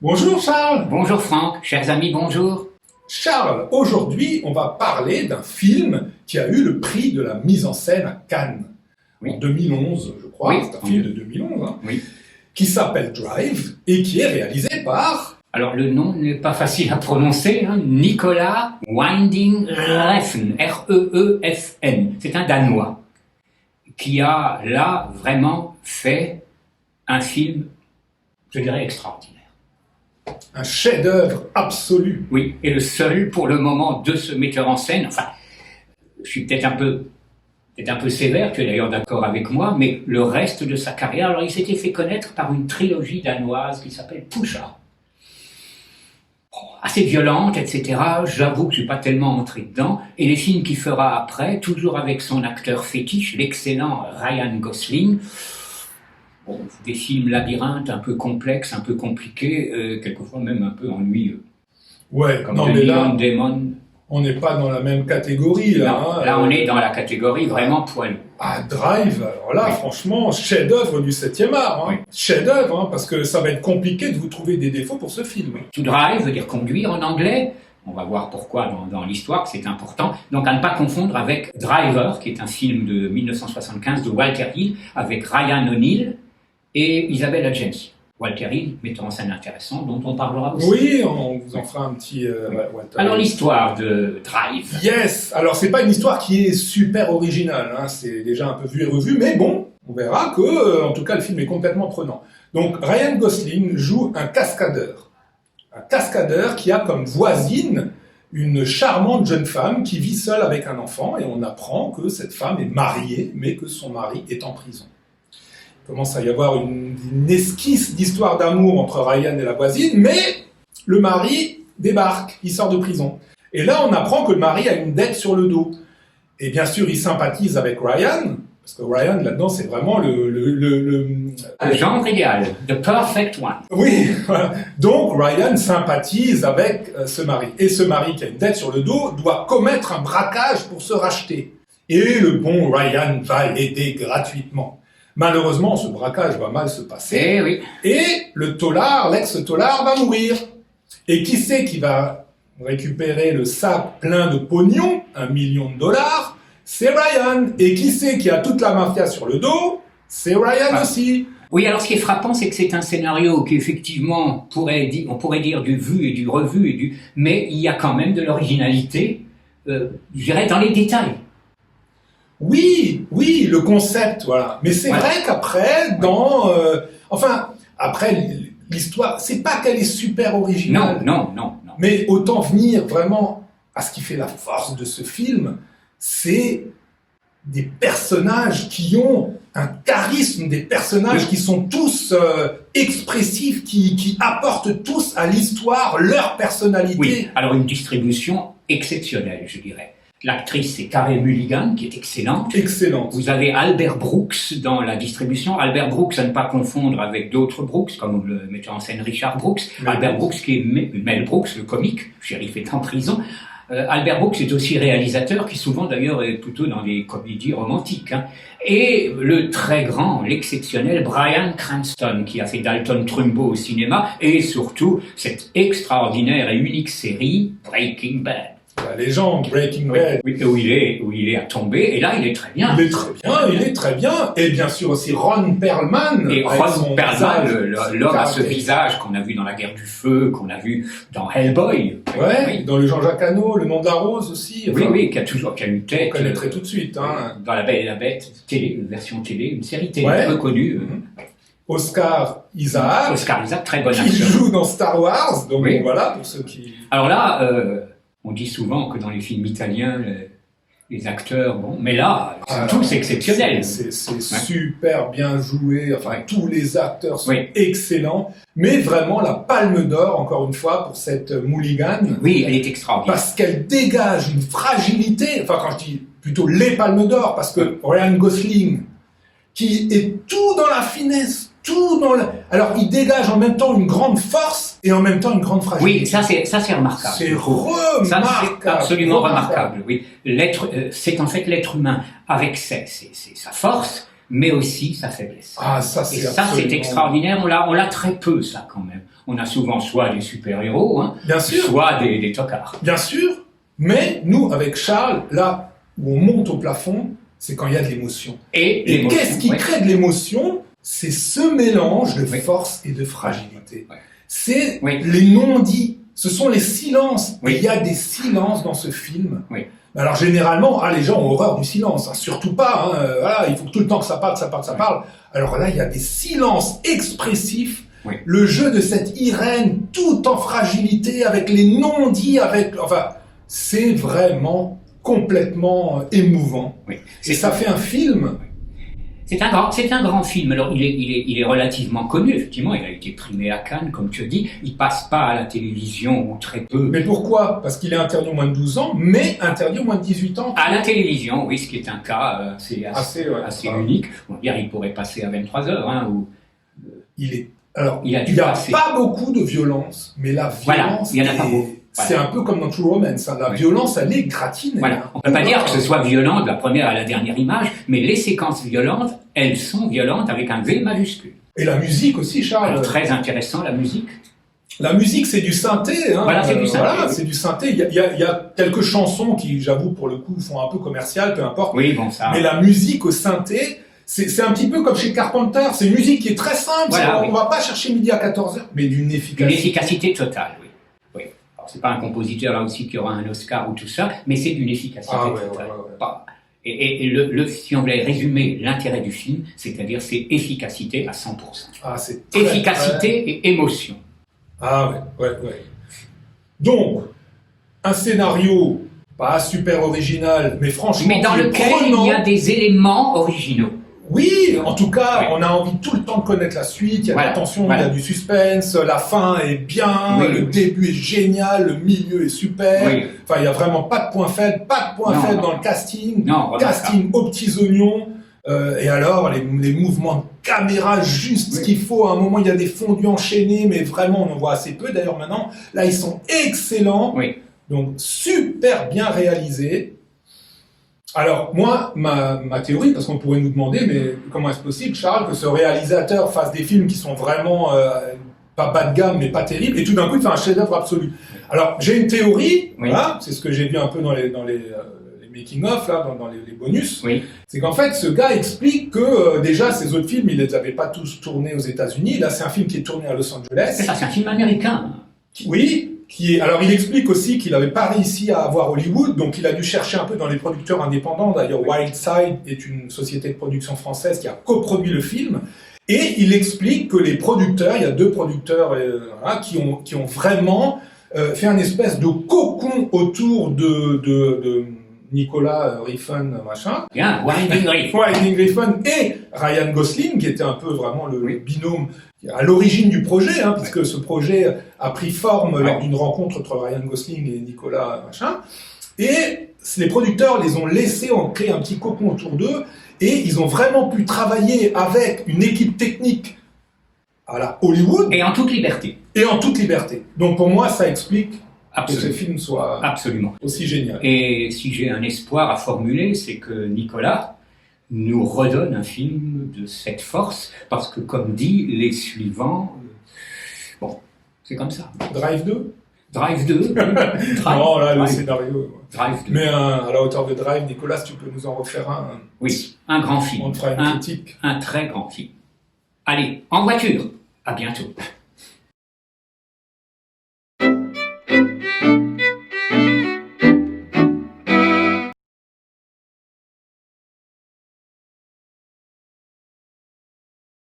Bonjour Charles. Bonjour Franck, chers amis, bonjour. Charles, aujourd'hui on va parler d'un film qui a eu le prix de la mise en scène à Cannes. Oui. En 2011, je crois, Oui. c'est un film de 2011, Oui. qui s'appelle Drive et qui est réalisé par... Alors le nom n'est pas facile à prononcer, Nicolas Winding Refn, R-E-E-F-N. C'est un Danois qui a là vraiment fait un film, je dirais, extraordinaire. Un chef-d'œuvre absolu. Oui, et le seul pour le moment de ce metteur en scène, enfin, je suis peut-être un peu sévère, tu es d'ailleurs d'accord avec moi, mais le reste de sa carrière, alors il s'était fait connaître par une trilogie danoise qui s'appelle Pusha. Assez violente, etc. J'avoue que je ne suis pas tellement entré dedans. Et les films qu'il fera après, toujours avec son acteur fétiche, l'excellent Ryan Gosling. Bon, des films labyrinthes, un peu complexes, un peu compliqués, quelquefois même un peu ennuyeux. Ouais, Comme non The mais là, Neon Demon. on n'est pas dans la même catégorie là. Non, là, on est dans la catégorie vraiment poilu. Ah, Drive, alors là, Oui. franchement, chef-d'œuvre du 7e art. Oui. Chef-d'œuvre, parce que ça va être compliqué de vous trouver des défauts pour ce film. To drive veut dire conduire en anglais. On va voir pourquoi dans l'histoire, c'est important. Donc à ne pas confondre avec Driver, qui est un film de 1975 de Walter Hill, avec Ryan O'Neal et Isabelle Adjani. Walter Hill, metteur en scène intéressant, dont on parlera aussi. Oui, on vous en fera un petit... Walter. Alors l'histoire de Drive. Yes. Alors c'est pas une histoire qui est super originale, c'est déjà un peu vu et revu, mais bon, on verra que, en tout cas, le film est complètement prenant. Donc Ryan Gosling joue un cascadeur qui a comme voisine une charmante jeune femme qui vit seule avec un enfant, et on apprend que cette femme est mariée, mais que son mari est en prison. Il commence à y avoir une esquisse d'histoire d'amour entre Ryan et la voisine, mais le mari débarque, il sort de prison. Et là, on apprend que le mari a une dette sur le dos. Et bien sûr, il sympathise avec Ryan, parce que Ryan, là-dedans, c'est vraiment Le genre idéal, the perfect one. Oui, voilà. Donc Ryan sympathise avec ce mari. Et ce mari qui a une dette sur le dos doit commettre un braquage pour se racheter. Et le bon Ryan va l'aider gratuitement. Malheureusement, ce braquage va mal se passer. Eh oui. Et le taulard, l'ex-taulard, va mourir. Et qui c'est qui va récupérer le sac plein de pognon, $1 million? C'est Ryan. Et qui c'est qui a toute la mafia sur le dos? C'est Ryan aussi. Oui, alors ce qui est frappant, c'est que c'est un scénario qui effectivement on pourrait dire du vu et du revu, mais il y a quand même de l'originalité, je dirais, dans les détails. Oui, le concept, voilà. Mais c'est vrai qu'après, après, l'histoire, c'est pas qu'elle est super originale. Non. Mais autant venir vraiment à ce qui fait la force de ce film, c'est des personnages qui ont un charisme, des personnages qui sont tous expressifs, qui apportent tous à l'histoire leur personnalité. Oui, alors une distribution exceptionnelle, je dirais. L'actrice, c'est Carey Mulligan, qui est excellente. Excellente. Vous avez Albert Brooks dans la distribution. Albert Brooks, à ne pas confondre avec d'autres Brooks, comme le metteur en scène Richard Brooks. Albert Brooks, qui est Mel Brooks, le comique, shérif est en prison. Albert Brooks est aussi réalisateur, qui souvent d'ailleurs est plutôt dans des comédies romantiques. Et le très grand, l'exceptionnel Bryan Cranston, qui a fait Dalton Trumbo au cinéma, et surtout cette extraordinaire et unique série Breaking Bad. La légende Breaking Bad. Oui, où il est à tomber, et là il est très bien. Il est très bien. Et bien sûr aussi Ron Perlman. Et Ron Perlman, l'homme à ce caractère. visage qu'on a vu dans La Guerre du Feu, qu'on a vu dans Hellboy. Ouais, Oui. dans le Jean-Jacques Hano, Le Nom de la Rose aussi. Enfin, Oui, qui a une tête. on connaîtrait tout de suite. Dans La Belle et la Bête, une version télé, une série télé Ouais. peu connue. Oscar Isaac, Oscar Isaac, très bon qui acteur. joue dans Star Wars. Donc Oui. voilà, pour ceux qui... Alors là, on dit souvent que dans les films italiens, les acteurs, mais là, ils sont tous exceptionnels. C'est super bien joué. Enfin, tous les acteurs sont Oui. excellents. Mais vraiment, la palme d'or, encore une fois, pour cette Mulligan. Oui, elle est extraordinaire. Parce qu'elle dégage une fragilité. Enfin, quand je dis plutôt les palmes d'or, parce que Ryan Gosling, qui est tout dans la finesse, alors, il dégage en même temps une grande force et en même temps une grande fragilité. Oui, ça c'est remarquable. C'est remarquable. Ça c'est absolument remarquable. Oui, c'est en fait l'être humain avec sa force, mais aussi sa faiblesse. Ah, ça, Et ça, c'est extraordinaire. On l'a très peu, ça, quand même. On a souvent soit des super-héros, hein, bien sûr, soit des tocards. Bien sûr, mais nous, avec Charles, là où on monte au plafond, c'est quand il y a de l'émotion. Et qu'est-ce qui crée de l'émotion? C'est ce mélange de force et de fragilité. C'est les non-dits, ce sont les silences. Et il y a des silences dans ce film. Alors généralement, les gens ont horreur du silence, hein, surtout pas. Voilà, il faut que tout le temps que ça parle, ça parle, ça parle. Alors là, il y a des silences expressifs. Le jeu de cette Irène, tout en fragilité, avec les non-dits, c'est vraiment complètement émouvant. Et ça fait un film. C'est un grand film. Alors, il est relativement connu, effectivement. Il a été primé à Cannes, comme tu as dit. Il passe pas à la télévision, ou très peu. Mais pourquoi? Parce qu'il est interdit aux moins de 12 ans, mais interdit aux moins de 18 ans. À la télévision, oui, ce qui est un cas assez unique. On va dire, il pourrait passer à 23 heures, hein, ou... Il n'y a pas beaucoup de violence, mais la violence, il y en a pas beaucoup. C'est un peu comme dans True Romance, hein. La violence, elle est gratinée. On ne peut pas dire que ce soit violent de la première à la dernière image, mais les séquences violentes, elles sont violentes avec un V majuscule. Et la musique aussi, Charles. Alors, très intéressant, la musique. La musique, c'est du synthé. Hein. Voilà, c'est du synthé. C'est du synthé. Il y a quelques chansons qui, j'avoue, pour le coup, font un peu commercial, peu importe. Oui, bon, ça. Mais la musique au synthé, c'est un petit peu comme chez Carpenter. C'est une musique qui est très simple. On va pas chercher midi à 14h, mais d'une efficacité. Une efficacité totale, oui. C'est pas un compositeur là aussi qui aura un Oscar ou tout ça, mais c'est d'une efficacité totale. Et si on voulait résumer l'intérêt du film, c'est-à-dire c'est efficacité à 100%. Efficacité et émotion. Ouais. Donc, un scénario pas super original, mais franchement, mais dans lequel il y a des éléments originaux. Oui, en tout cas, on a envie tout le temps de connaître la suite, il y a de la tension, il y a du suspense, la fin est bien, le début est génial, le milieu est super. Enfin, il y a vraiment pas de point faible, dans le casting. Casting aux petits oignons. Et alors, les mouvements de caméra juste ce qu'il faut. À un moment, il y a des fondus enchaînés, mais vraiment, on en voit assez peu. D'ailleurs, maintenant, là, ils sont excellents. Donc, super bien réalisés. Alors, moi, ma théorie, parce qu'on pourrait nous demander, mais comment est-ce possible, Charles, que ce réalisateur fasse des films qui sont vraiment pas bas de gamme, mais pas terribles, et tout d'un coup, il fait un chef-d'œuvre absolu. Alors, j'ai une théorie, voilà, c'est ce que j'ai vu un peu dans les making-of, là, dans les bonus, c'est qu'en fait, ce gars explique que déjà, ses autres films, il les avait pas tous tournés aux États-Unis. Là, c'est un film qui est tourné à Los Angeles. C'est ça, c'est un film américain. Oui. Alors, il explique aussi qu'il n'avait pas réussi à avoir Hollywood, donc il a dû chercher un peu dans les producteurs indépendants. D'ailleurs, Wildside est une société de production française qui a coproduit le film. Et il explique que les producteurs, il y a 2 producteurs qui ont vraiment fait un espèce de cocon autour de Nicolas Refn, machin. Winding Refn et Ryan Gosling, qui était un peu vraiment le binôme à l'origine du projet, hein, puisque ce projet a pris forme lors d'une rencontre entre Ryan Gosling et Nicolas machin. Et les producteurs les ont laissés créer un petit cocon autour d'eux, et ils ont vraiment pu travailler avec une équipe technique à la Hollywood. Et en toute liberté. Donc pour moi, ça explique que ce film soit aussi génial. Et si j'ai un espoir à formuler, c'est que Nicolas nous redonne un film de cette force, parce que, comme dit les suivants, c'est comme ça. Drive 2. Non, là, le scénario. Drive 2. Mais à la hauteur de Drive, Nicolas, tu peux nous en refaire un. Oui, un grand film. On te fera une critique. Un très grand film. Allez, en voiture. À bientôt.